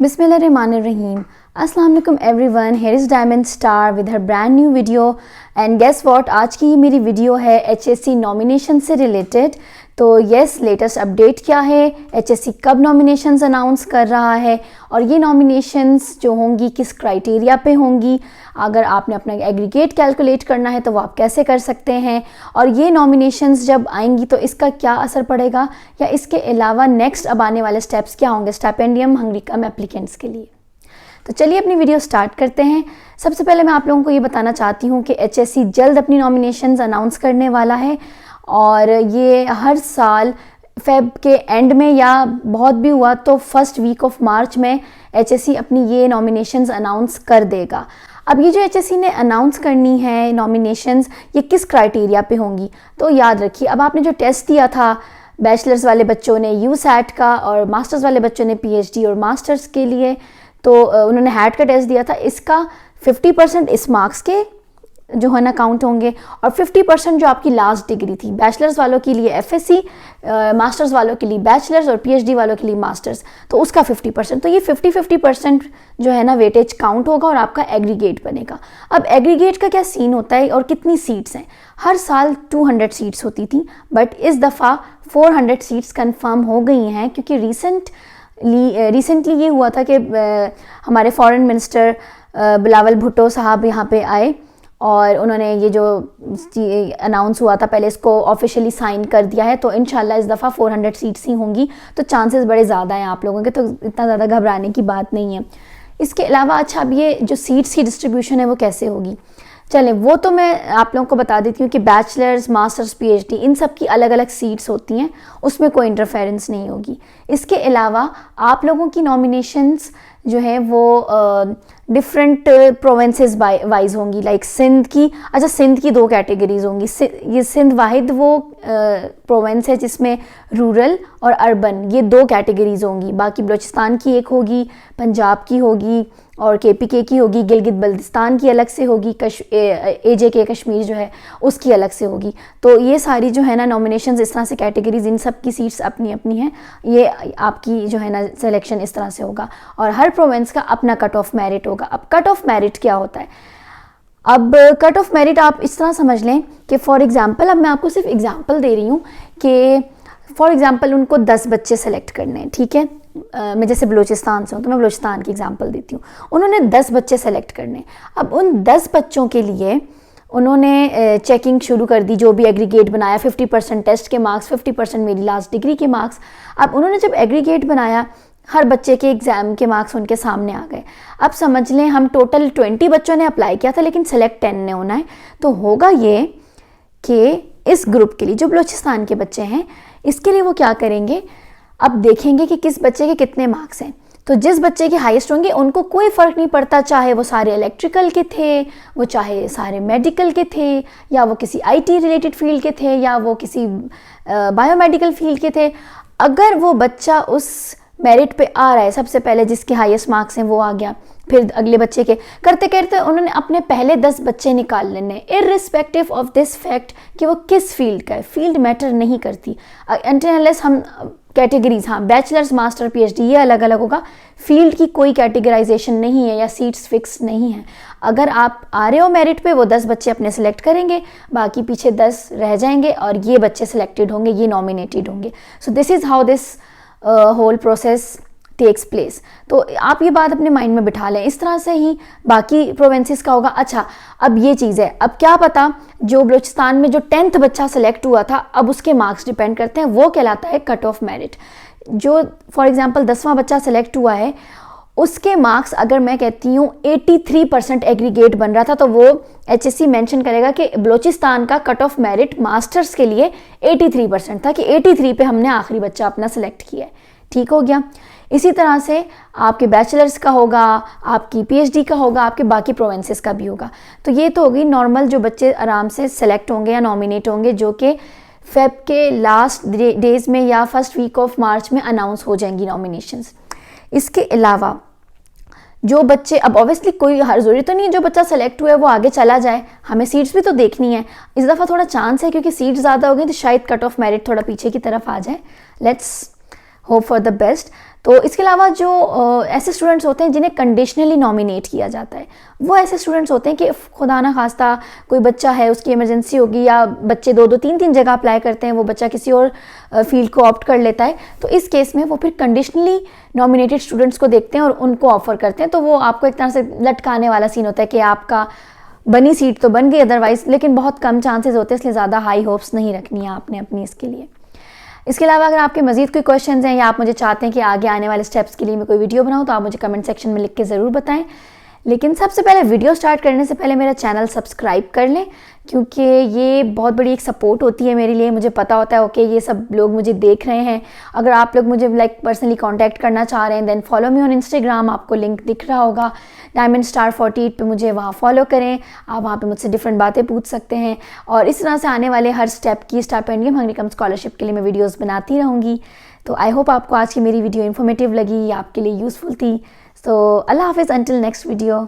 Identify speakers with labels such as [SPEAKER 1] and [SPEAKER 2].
[SPEAKER 1] Bismillahirrahmanirrahim. Assalamu alaikum everyone. Here is Diamond Star with her brand new video. And guess what? आज की मेरी video है HSC nomination से related. तो yes, latest update क्या है, HSC कब नॉमिनेशंस अनाउंस कर रहा है और ये नॉमिनेशंस जो होंगी किस क्राइटेरिया पे होंगी. अगर आपने अपना एग्रीगेट कैलकुलेट करना है तो वो आप कैसे कर सकते हैं, और ये नॉमिनेशंस जब आएंगी तो इसका क्या असर पड़ेगा, या इसके अलावा नेक्स्ट अब आने वाले स्टेप्स क्या होंगे स्टाइपेंडियम हंगरी कम एप्लीकेंट्स के लिए. तो चलिए अपनी वीडियो स्टार्ट करते हैं. सबसे पहले मैं आप लोगों को ये बताना चाहती हूँ कि HSC जल्द अपनी नॉमिनेशंस अनाउंस करने वाला है, और ये हर साल फेब के एंड में या बहुत भी हुआ तो फर्स्ट वीक ऑफ मार्च में HSC अपनी ये नॉमिनेशंस अनाउंस कर देगा. अब ये जो HSC ने अनाउंस करनी है नॉमिनेशंस, ये किस क्राइटेरिया पे होंगी, तो याद रखिए अब आपने जो टेस्ट दिया था बैचलर्स वाले बच्चों ने USAT का और मास्टर्स वाले बच्चों ने PhD और मास्टर्स के लिए, तो उन्होंने हैट का टेस्ट दिया था, इसका 50% इस मार्क्स के जो है ना काउंट होंगे, और 50% जो आपकी लास्ट डिग्री थी बैचलर्स वालों के लिए FSc, मास्टर्स वालों के लिए बैचलर्स और PhD वालों के लिए मास्टर्स, तो उसका 50%. तो ये 50% जो है ना वेटेज काउंट होगा और आपका एग्रीगेट बनेगा. अब एग्रीगेट का क्या सीन होता है और कितनी सीट्स हैं. हर साल 200 सीट्स होती थी, बट इस दफ़ा 400 सीट्स कन्फर्म हो गई हैं, क्योंकि रिसेंटली ये हुआ था कि हमारे फॉरेन मिनिस्टर बिलावल भुट्टो साहब यहाँ पे आए और उन्होंने ये जो अनाउंस हुआ था पहले इसको ऑफिशियली साइन कर दिया है. तो इंशाल्लाह इस दफ़ा 400 सीट्स ही होंगी, तो चांसेस बड़े ज़्यादा हैं आप लोगों के, तो इतना ज़्यादा घबराने की बात नहीं है. इसके अलावा अच्छा, अब ये जो सीट्स की डिस्ट्रीब्यूशन है वो कैसे होगी, चलें वो तो मैं आप लोगों को बता देती हूँ कि बैचलर्स मास्टर्स PhD इन सब की अलग अलग सीट्स होती हैं, उसमें कोई इंटरफेरेंस नहीं होगी. इसके अलावा आप लोगों की नॉमिनेशंस जो है वो डिफरेंट प्रोविंसेस वाइज होंगी. लाइक सिंध की, अच्छा सिंध की 2 कैटेगरीज होंगी. ये सिंध वाहिद वो प्रोविंस है जिसमें रूरल और अर्बन ये 2 कैटेगरीज होंगी. बाकी बलूचिस्तान की एक होगी, पंजाब की होगी और KPK की होगी, गिलगित बल्तिस्तान की अलग से होगी, AJK कश्मीर जो है उसकी अलग से होगी. तो ये सारी जो है ना नॉमिनेशंस इस तरह से कैटेगरीज, इन सब की सीट्स अपनी अपनी हैं. ये आपकी जो है ना सिलेक्शन इस तरह से होगा, और हर प्रोविंस का अपना कट ऑफ मेरिट होगा. अब कट ऑफ मेरिट क्या होता है, अब कट ऑफ मेरिट आप इस तरह समझ लें कि फॉर एग्जांपल, अब मैं आपको सिर्फ एग्जांपल दे रही हूँ कि फॉर एग्जांपल उनको 10 बच्चे सेलेक्ट करने हैं, ठीक है. मैं जैसे बलूचिस्तान से हूँ तो मैं बलूचिस्तान की एग्जांपल देती हूँ. उन्होंने 10 बच्चे सेलेक्ट करने हैं. अब उन 10 बच्चों के लिए उन्होंने चेकिंग शुरू कर दी, जो भी एग्रीगेट बनाया 50% टेस्ट के मार्क्स, 50% मेरी लास्ट डिग्री के मार्क्स. अब उन्होंने जब एग्रीगेट बनाया, हर बच्चे के एग्ज़ाम के मार्क्स उनके सामने आ गए. अब समझ लें हम टोटल 20 बच्चों ने अप्लाई किया था, लेकिन सेलेक्ट 10 ने होना है. तो होगा ये कि इस ग्रुप के लिए जो बलूचिस्तान के बच्चे हैं, इसके लिए वो क्या करेंगे, अब देखेंगे कि किस बच्चे के कितने मार्क्स हैं. तो जिस बच्चे के हाईएस्ट होंगे उनको कोई फ़र्क नहीं पड़ता, चाहे वो सारे इलेक्ट्रिकल के थे, वो चाहे सारे मेडिकल के थे, या वो किसी IT रिलेटेड फील्ड के थे, या वो किसी बायोमेडिकल फील्ड के थे. अगर वो बच्चा उस मेरिट पे आ रहा है, सबसे पहले जिसके हाईएस्ट मार्क्स हैं वो आ गया, फिर अगले बच्चे के करते करते उन्होंने अपने पहले 10 बच्चे निकाल लेने, इर्रिस्पेक्टिव ऑफ दिस फैक्ट कि वो किस फील्ड का है. फील्ड मैटर नहीं करती अनलेस हम कैटेगरीज, हाँ बैचलर्स मास्टर PhD ये अलग अलग होगा. फील्ड की कोई कैटेगराइजेशन नहीं है या सीट्स फिक्स नहीं है. अगर आप आ रहे हो मेरिट पे, वो 10 बच्चे अपने सेलेक्ट करेंगे, बाकी पीछे 10 रह जाएंगे और ये बच्चे सेलेक्टेड होंगे, ये नॉमिनेटेड होंगे. So this is how this whole process takes place. तो आप ये बात अपने माइंड में बिठा लें. इस तरह से ही बाकी प्रोविंसेस का होगा. अच्छा, अब ये चीज़ है, अब क्या पता जो बलूचिस्तान में जो 10th बच्चा सेलेक्ट हुआ था, अब उसके मार्क्स डिपेंड करते हैं, वो कहलाता है कट ऑफ मेरिट. जो फॉर एग्जांपल 10वां बच्चा सेलेक्ट हुआ है, उसके मार्क्स अगर मैं कहती हूँ 83% एग्रीगेट बन रहा था, तो वो HSC मेंशन करेगा कि बलूचिस्तान का कट ऑफ मेरिट मास्टर्स के लिए 83% था, कि 83 पे हमने आखिरी बच्चा अपना सेलेक्ट किया है. ठीक हो गया. इसी तरह से आपके बैचलर्स का होगा, आपकी PhD का होगा, आपके बाकी प्रोविंसेस का भी होगा. तो ये तो होगी नॉर्मल जो बच्चे आराम से सेलेक्ट होंगे या नॉमिनेट होंगे, जो कि फेब के लास्ट डेज में या फर्स्ट वीक ऑफ मार्च में अनाउंस हो जाएंगी नॉमिनेशंस. इसके अलावा जो बच्चे, अब ऑब्वियसली कोई हर ज़रूरी तो नहीं है जो बच्चा सेलेक्ट हुआ है वो आगे चला जाए, हमें सीट्स भी तो देखनी है. इस दफ़ा थोड़ा चांस है क्योंकि सीट्स ज़्यादा हो गई तो शायद कट ऑफ मेरिट थोड़ा पीछे की तरफ आ जाए. Let's hope for the best. तो इसके अलावा जो ऐसे स्टूडेंट्स होते हैं जिन्हें कंडीशनली नॉमिनेट किया जाता है, वो ऐसे स्टूडेंट्स होते हैं कि खुदा ना खास्ता कोई बच्चा है, उसकी इमरजेंसी होगी, या बच्चे 2-3 जगह अप्लाई करते हैं, वो बच्चा किसी और फील्ड को ऑप्ट कर लेता है, तो इस केस में वो फिर कंडीशनली नॉमिनेटेड स्टूडेंट्स को देखते हैं और उनको ऑफर करते हैं। तो वो आपको एक तरह से लटकाने वाला सीन होता है कि आपका बनी सीट तो बन गई अदरवाइज, लेकिन बहुत कम चांसेस होते हैं, इसलिए ज़्यादा हाई होप्स नहीं रखनी है आपने अपनी इसके लिए। इसके अलावा अगर आपके मज़ीद कोई क्वेश्चंस हैं या आप मुझे चाहते हैं कि आगे आने वाले स्टेप्स के लिए मैं कोई वीडियो बनाऊं, तो आप मुझे कमेंट सेक्शन में लिख के ज़रूर बताएं। लेकिन सबसे पहले वीडियो स्टार्ट करने से पहले मेरा चैनल सब्सक्राइब कर लें, क्योंकि ये बहुत बड़ी एक सपोर्ट होती है मेरे लिए। मुझे पता होता है ओके ये सब लोग मुझे देख रहे हैं। अगर आप लोग मुझे पर्सनली कांटेक्ट करना चाह रहे हैं, then follow me on Instagram, आपको लिंक दिख रहा होगा डायमंड स्टार 48 पे, मुझे वहाँ फॉलो करें। आप वहाँ पे मुझसे डिफरेंट बातें पूछ सकते हैं और इस तरह से आने वाले हर स्टेप की स्टाइपेंडियम हंगरी कम स्कॉलरशिप के लिए मैं वीडियोज़ बनाती रहूँगी। तो आई होप आपको आज की मेरी वीडियो इन्फॉर्मेटिव लगी या आपके लिए यूज़फुल थी। So, Allah Hafiz until next video.